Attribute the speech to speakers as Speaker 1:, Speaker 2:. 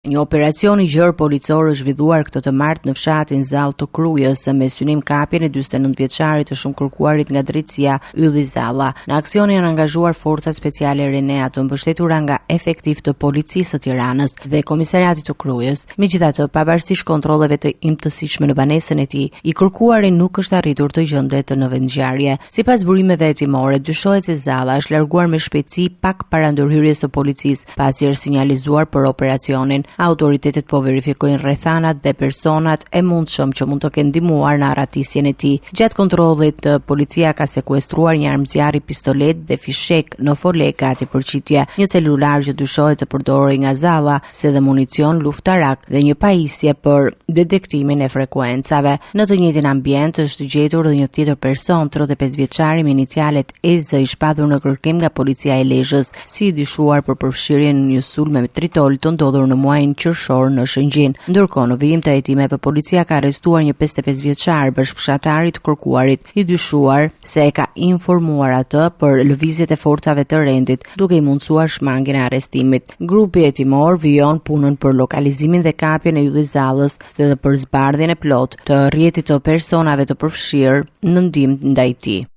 Speaker 1: Një operacion I gjerë policor është zhvilluar këtë të martë në fshatin Zallë të Krujës me synim kapjen e 49 vjeçarit të shumë kërkuarit nga drejtësia Ylli Zalla. Në aksion janë angazhuar forcat speciale Renea të mbështetura nga efektiv të policisë të Tiranës dhe komisariatit të Krujës. Megjithatë, pavarësisht kontrolleve të imtësishme në banesën e tij, I kërkuari nuk është arritur të gjendet në vendngjarje. Sipas burimeve hetimore, dyshohet se Zalla është larguar me shpejtësi pak para ndërhyrjes së policisë, pasi është sinjalizuar për operacionin. Autoritetet po verifikojnë rrethanat dhe personat e mundshëm që mund të kenë ndihmuar në arratisjen e tij. Gjatë kontrollit, policia ka sekuestruar një armëzjarri pistolet dhe fishek në fole gati për qitje, një celular që dyshohet se përdorej nga Zalla, si dhe municion luftarak dhe një pajisje për detektimin e frekuencave. Në të njëjtin ambient është gjetur dhe një tjetër person, 35 vjeçari me inicialet EZ, I shpadur në kërkim nga policia e Lezhës, si I dyshuar për përfshirjen në një sulm me tritol të ndodhur në muajin qershor në Shëngjin. Ndërkohë, në vijim të hetimeve, policia ka arrestuar një 55 vjeçar bashkëfshatari të kërkuarit, I dyshuar se e ka informuar atë për lëvizjet e forcave të rendit, duke I mundsuar shmangjen e arrestimit. Grupi hetimor vijon punën për lokalizimin dhe kapjen e Ylli Zallës, si dhe për zbardhjen e plotë të rrjetit të personave të përfshirë në ndihmë ndaj tij.